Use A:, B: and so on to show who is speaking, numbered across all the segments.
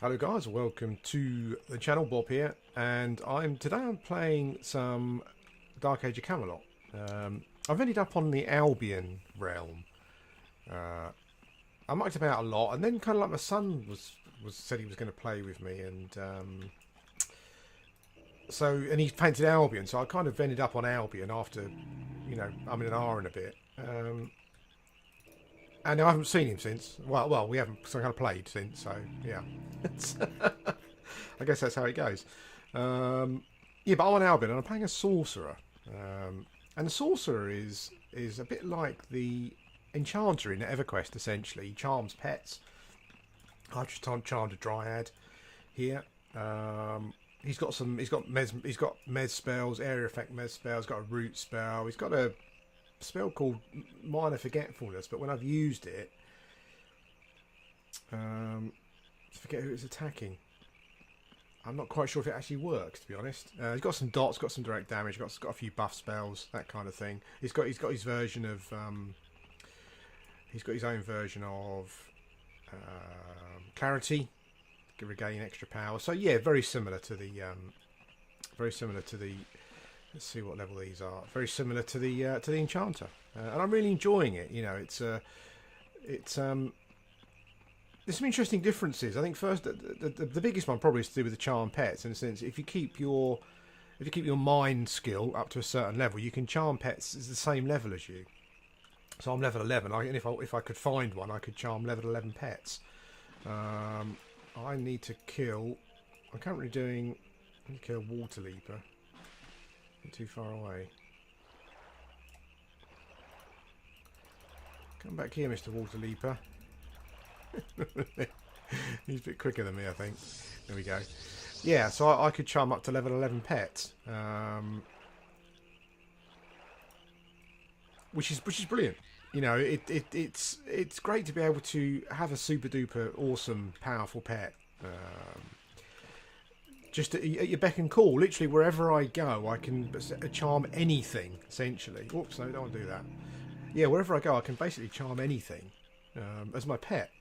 A: Hello guys, welcome to the channel. Bob here, and today I'm playing some Dark Age of Camelot. I've ended up on the Albion realm. I mucked about a lot, and then kind of like my son was said he was going to play with me, and and he painted Albion, so I kind of ended up on Albion after, I'm in an hour and a bit. And I haven't seen him since. Well, we haven't kind of played since, so yeah. I guess that's how it goes. Yeah, but I'm on Albion and I'm playing a Sorcerer. And the Sorcerer is a bit like the Enchanter in EverQuest, essentially. He charms pets. I've just charmed a Dryad here. He's got Mez spells, area effect Mez spells, got a root spell, he's got a spell called Minor Forgetfulness, but when I've used it, I forget who it's attacking. I'm not quite sure if it actually works, to be honest. He's got some dots, got some direct damage, got a few buff spells, that kind of thing. He's got his version of he's got his own version of Clarity, regain extra power. So yeah, very similar to the let's see what level these are. Very similar to the Enchanter, and I'm really enjoying it. You know, there's some interesting differences. I think first the biggest one probably is to do with the charm pets. In a sense, if you keep your mind skill up to a certain level, you can charm pets as the same level as you. So I'm level 11, and if I could find one, I could charm level 11 pets. I need to kill. I'm currently doing. I need to kill Water Leaper. Not too far away. Come back here, Mr. Water Leaper. He's a bit quicker than me, I think. There we go. Yeah, so I could charm up to level 11 pets, which is brilliant. You know, it's great to be able to have a super duper awesome, powerful pet. Just at your beck and call. Literally, wherever I go, I can charm anything, essentially. Oops, no, don't want to do that. Yeah, wherever I go, I can basically charm anything as my pet.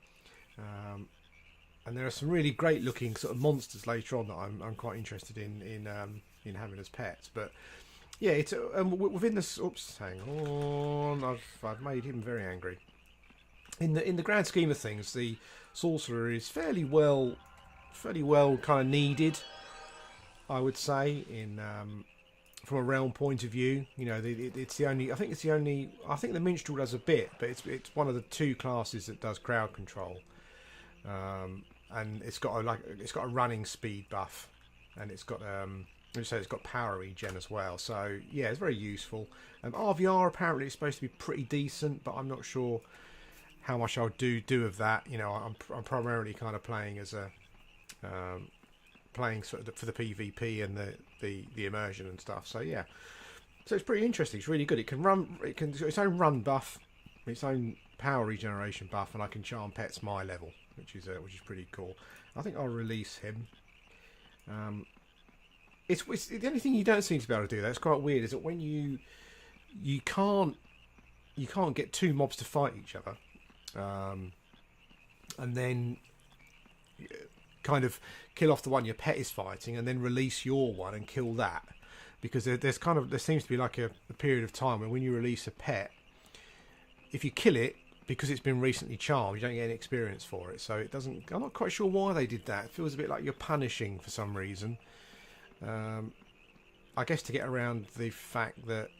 A: And there are some really great looking sort of monsters later on that I'm quite interested in having as pets. But yeah, it's within this. Oops, hang on. I've made him very angry. In the grand scheme of things, the Sorcerer is fairly well kind of needed, I would say, in from a realm point of view. You know, it's the only. I think the Minstrel does a bit, but it's one of the two classes that does crowd control, and it's got a running speed buff, and it's got it's got power regen as well. So yeah, it's very useful. RVR apparently is supposed to be pretty decent, but I'm not sure how much I'll do of that. You know, I'm primarily kind of playing as a playing sort of for the PvP and the immersion and stuff. So yeah, so it's pretty interesting. It's really good. It's got its own run buff, its own power regeneration buff, and I can charm pets my level, which is pretty cool. I think I'll release him. It's the only thing you don't seem to be able to do. That's quite weird. Is that when you can't get two mobs to fight each other, and then kind of kill off the one your pet is fighting, and then release your one and kill that, because there seems to be like a period of time when you release a pet, if you kill it because it's been recently charmed, you don't get any experience for it. So it doesn't. I'm not quite sure why they did that. It feels a bit like you're punishing for some reason. I guess to get around the fact that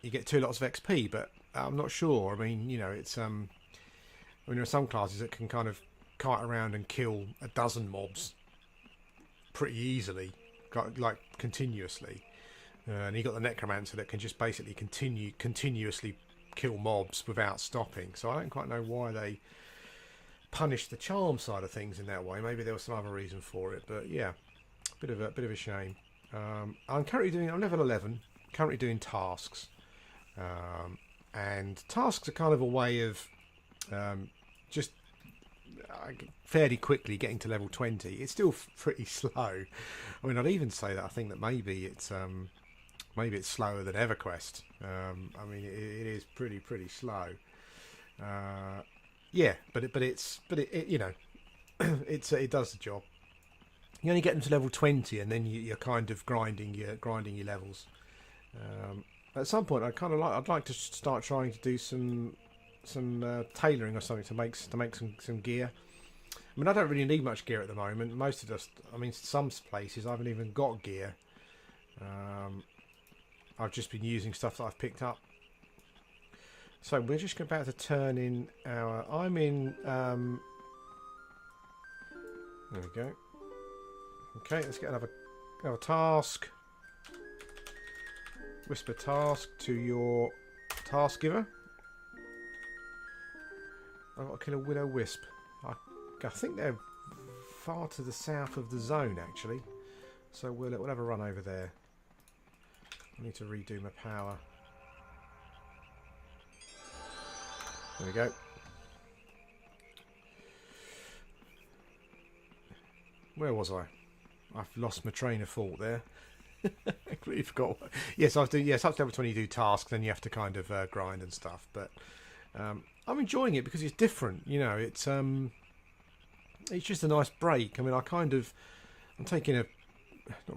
A: you get 2 lots of XP, but I'm not sure. I mean, you know, it's there are some classes that can kind of kite around and kill a dozen mobs pretty easily, like continuously, and you got the Necromancer that can just basically continuously kill mobs without stopping. So I don't quite know why they punished the charm side of things in that way. Maybe there was some other reason for it, but yeah, bit of a shame. I'm level 11, currently doing tasks, and tasks are kind of a way of just fairly quickly getting to level 20. It's still pretty slow. I mean, I'd even say that I think that maybe it's slower than EverQuest. I mean, it is pretty slow. Yeah, but it you know, it does the job. You only get them to level 20, and then you're kind of grinding your levels. At some point, I'd like to start trying to do some tailoring or something to make some gear. I mean, I don't really need much gear at the moment. Most of us, I mean, some places I haven't even got gear. I've just been using stuff that I've picked up. So we're just about to turn in our. I'm in. There we go. Okay, let's get another task. Whisper task to your task giver. I've got to kill a widow wisp. I think they're far to the south of the zone, actually. So we'll have a run over there. I need to redo my power. There we go. Where was I? I've lost my train of thought there. I completely forgot. Yes, I do. Yes, up to level 20 you do tasks, then you have to kind of grind and stuff. But I'm enjoying it because it's different. You know, it's just a nice break. I mean, I'm taking not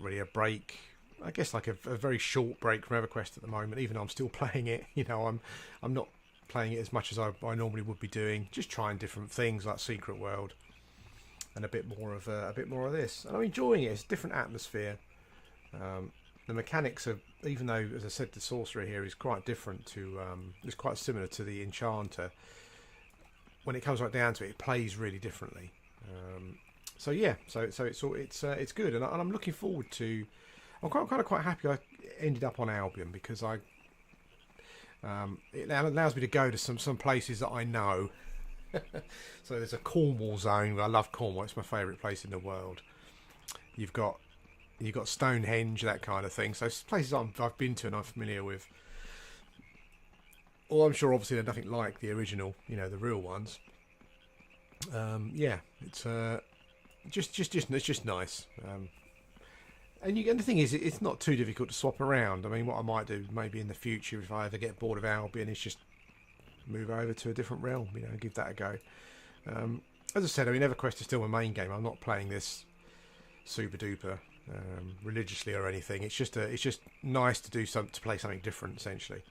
A: really a break. I guess like a very short break from EverQuest at the moment. Even though I'm still playing it, you know, I'm not playing it as much as I normally would be doing. Just trying different things like Secret World and a bit more of this. And I'm enjoying it. It's a different atmosphere. The mechanics are, even though, as I said, the Sorcerer here is quite different to, it's quite similar to the Enchanter. When it comes right down to it, it plays really differently. So yeah, so it's good, and I'm looking forward to. I'm quite happy I ended up on Albion because it allows me to go to some places that I know. So there's a Cornwall zone. I love Cornwall. It's my favourite place in the world. You've got Stonehenge, that kind of thing. So places I've been to and I'm familiar with. Well, I'm sure obviously they're nothing like the original, you know, the real ones. Yeah, it's just nice. And the thing is, it's not too difficult to swap around. I mean, what I might do maybe in the future, if I ever get bored of Albion, is just move over to a different realm, you know, and give that a go. As I said, I mean, EverQuest is still my main game. I'm not playing this super duper religiously or anything. It's just nice to play something different, essentially.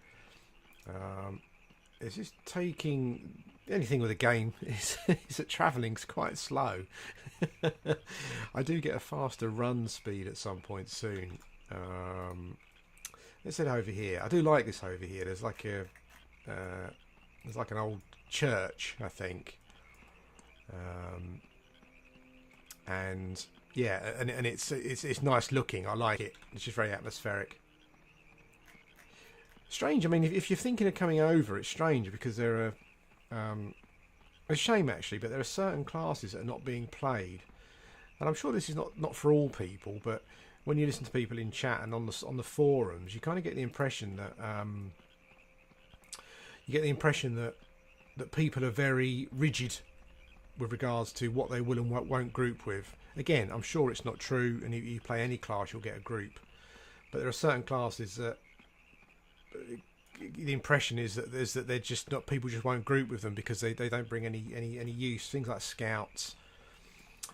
A: It's just taking anything with a game is that travelling's quite slow. I do get a faster run speed at some point soon. Let's head over here. I do like this over here. There's like an old church, I think, and yeah, and it's nice looking. I like it. It's just very atmospheric. Strange. I mean, if you're thinking of coming over, it's strange because there are. It's a shame actually, but there are certain classes that are not being played, and I'm sure this is not for all people. But when you listen to people in chat and on the forums, you kind of get the impression that that people are very rigid with regards to what they will and won't group with. Again, I'm sure it's not true, and if you play any class, you'll get a group. But there are certain classes that the impression is that they're just not, people just won't group with them because they don't bring any use. Things like scouts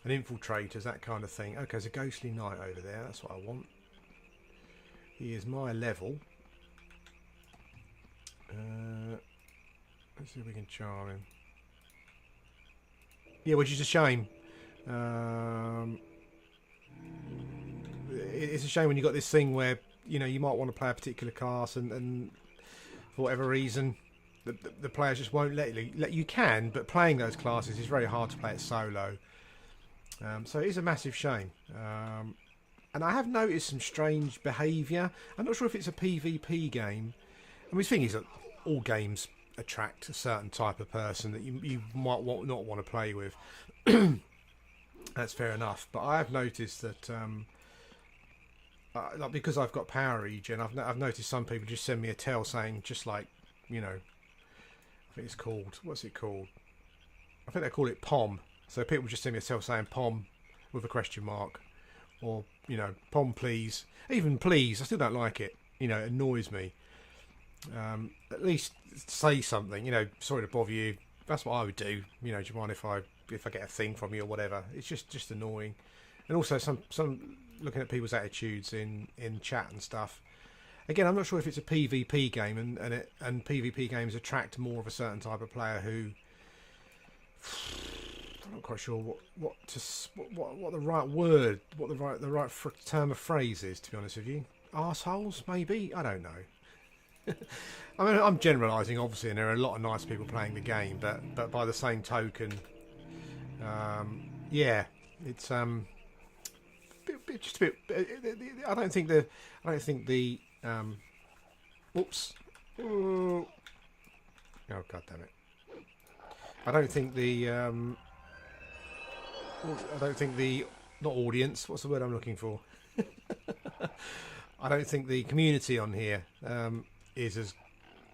A: and infiltrators, that kind of thing. Okay, there's a ghostly knight over there. That's what I want. He is my level. Let's see if we can charm him. Yeah, which is a shame. It's a shame when you've got this thing where, you know, you might want to play a particular class and for whatever reason the players just won't let you. You can, but playing those classes is very hard to play it solo. So it is a massive shame. And I have noticed some strange behaviour. I'm not sure if it's a PvP game. I mean, the thing is that all games attract a certain type of person that you might not want to play with. That's fair enough. But I have noticed that, like, because I've got power regen, I've noticed some people just send me a tell saying, just like, you know, I think it's called, what's it called? I think they call it POM. So people just send me a tell saying POM with a question mark, or, you know, POM please. Even please, I still don't like it. You know, it annoys me. At least say something, you know, sorry to bother you. That's what I would do. You know, do you mind if I get a thing from you or whatever? It's just annoying. and also some looking at people's attitudes in chat and stuff. Again, I'm not sure if it's a PvP game, and PvP games attract more of a certain type of player who I'm not quite sure what the right word, what the right term of phrase is. To be honest with you, arseholes maybe. I don't know. I mean, I'm generalising obviously, and there are a lot of nice people playing the game, but by the same token, yeah, it's just a bit. I don't think the. Oops. Oh, God damn it. I don't think the not audience, what's the word I'm looking for? I don't think the community on here is as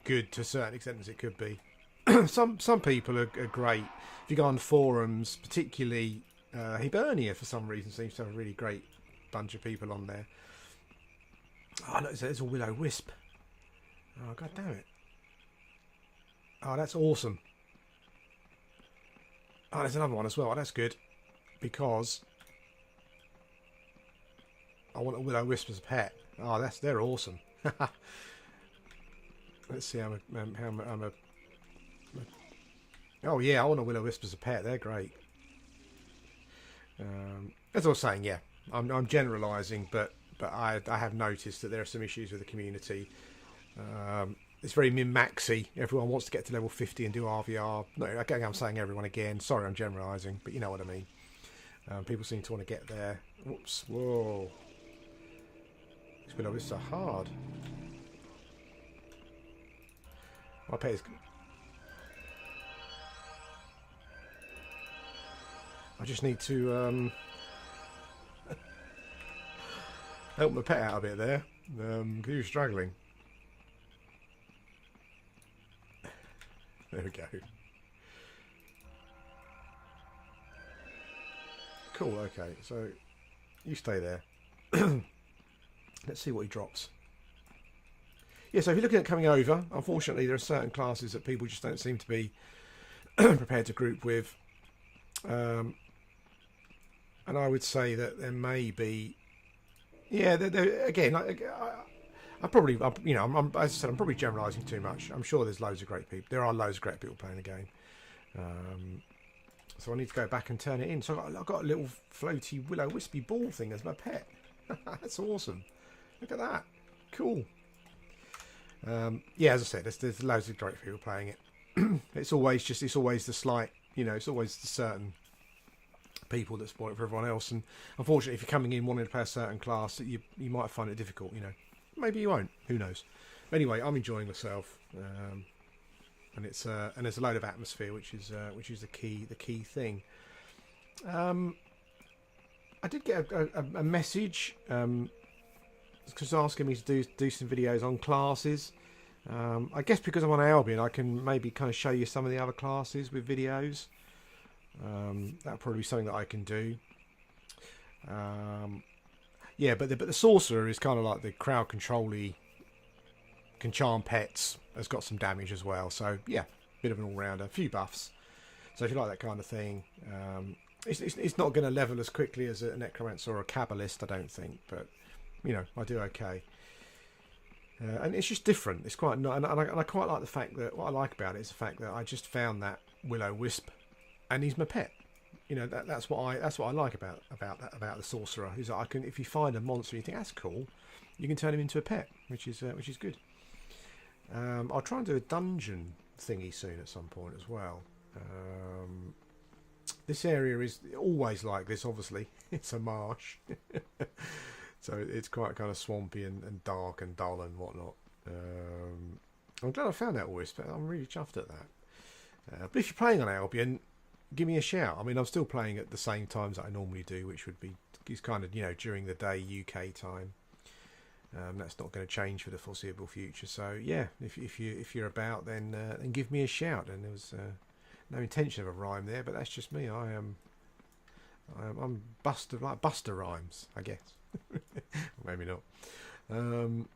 A: good to a certain extent as it could be. Some people are great. If you go on forums, particularly Hibernia for some reason seems to have a really great bunch of people on there. Oh, look, there's a will-o-wisp. Oh, God damn it. Oh, that's awesome. Oh, there's another one as well. Oh, that's good. Because I want a will-o-wisp as a pet. Oh, they're awesome. Let's see how I'm a... Oh, yeah, I want a will-o-wisp as a pet. They're great. As I was saying, yeah, I'm generalising, but I have noticed that there are some issues with the community. It's very min-maxy. Everyone wants to get to level 50 and do RVR. No, okay, I'm saying everyone again. Sorry, I'm generalising, but you know what I mean. People seem to want to get there. Whoops, whoa. These will-o-wisps are hard. My pet is... I just need to help my pet out a bit there, because he was struggling. There we go. Cool, okay, so you stay there. Let's see what he drops. Yeah, so if you're looking at coming over, unfortunately there are certain classes that people just don't seem to be prepared to group with. And I would say that there may be... Yeah, again, I probably, you know, as I said, I'm probably generalising too much. I'm sure there's loads of great people. There are loads of great people playing the game. So I need to go back and turn it in. So I've got a little floaty will-o-wispy ball thing as my pet. That's awesome. Look at that. Cool. Yeah, as I said, there's loads of great people playing it. It's always the slight, you know, it's always the certain people that spoil it for everyone else. And unfortunately, if you're coming in wanting to play a certain class, you might find it difficult, you know. Maybe you won't. Who knows? But anyway, I'm enjoying myself, and it's and there's a load of atmosphere, which is the key thing. I did get a message because asking me to do some videos on classes. I guess because I'm on Albion, I can maybe kind of show you some of the other classes with videos. That'll probably be something that I can do. Yeah, but the Sorcerer is kind of like the crowd control-y, can charm pets, has got some damage as well. So, yeah, bit of an all-rounder, a few buffs. So if you like that kind of thing, it's not going to level as quickly as a Necromancer or a Kabbalist, I don't think. But, you know, I do okay. And it's just different. It's quite and I quite like the fact that, what I like about it is the fact that I just found that will-o-wisp, and he's my pet. You know, that's what I like about the Sorcerer, is that I can, if you find a monster you think that's cool, you can turn him into a pet, which is good. I'll try and do a dungeon thingy soon at some point as well. This area is always like this. Obviously, it's a marsh, so it's quite kind of swampy and dark and dull and whatnot. I'm glad I found that wisp. I'm really chuffed at that. But if you're playing on Albion, give me a shout. I mean, I'm still playing at the same times that I normally do, which would be kind of, you know, during the day UK time. That's not going to change for the foreseeable future. So yeah, if you're about, then give me a shout. And there was no intention of a rhyme there, but that's just me. I'm Buster, like Buster Rhymes, I guess. Maybe not. And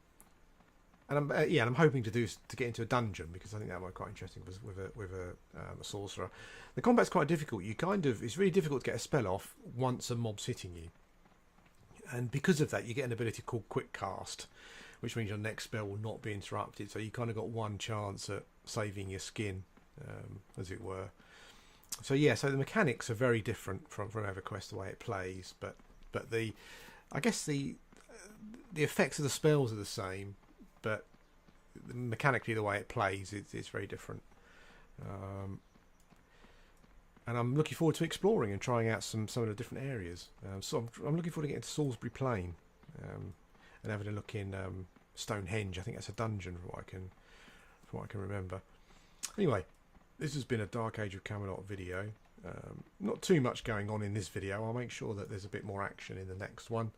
A: I'm hoping to get into a dungeon, because I think that might be quite interesting with a sorcerer. The combat's quite difficult. It's really difficult to get a spell off once a mob's hitting you. And because of that, you get an ability called Quick Cast, which means your next spell will not be interrupted. So you kind of got one chance at saving your skin, as it were. So yeah, so the mechanics are very different from EverQuest, the way it plays, but I guess the effects of the spells are the same, but mechanically the way it plays it's very different. And I'm looking forward to exploring and trying out some of the different areas. So I'm looking forward to getting to Salisbury Plain and having a look in Stonehenge. I think that's a dungeon from what I can remember. Anyway, this has been a Dark Age of Camelot video. Not too much going on in this video. I'll make sure that there's a bit more action in the next one.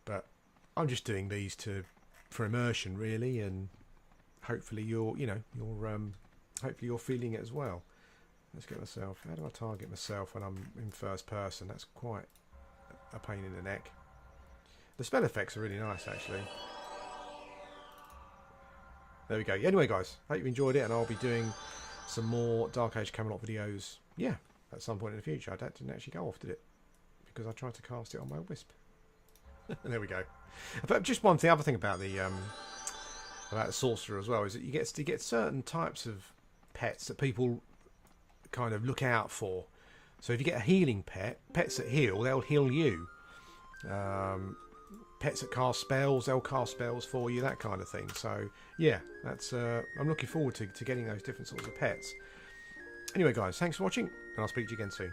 A: But I'm just doing these for immersion, really, and hopefully you're feeling it as well. Let's get myself. How do I target myself when I'm in first person? That's quite a pain in the neck. The spell effects are really nice, actually. There we go. Anyway, guys, hope you've enjoyed it, and I'll be doing some more Dark Age Camelot videos. Yeah, at some point in the future. That didn't actually go off, did it? Because I tried to cast it on my wisp. There we go. But just the other thing about the sorcerer as well is that you get certain types of pets that people kind of look out for. So if you get a healing pets that heal, they'll heal you. Pets that cast spells, they'll cast spells for you, that kind of thing. So yeah, that's I'm looking forward to getting those different sorts of pets. Anyway, guys, thanks for watching, and I'll speak to you again soon.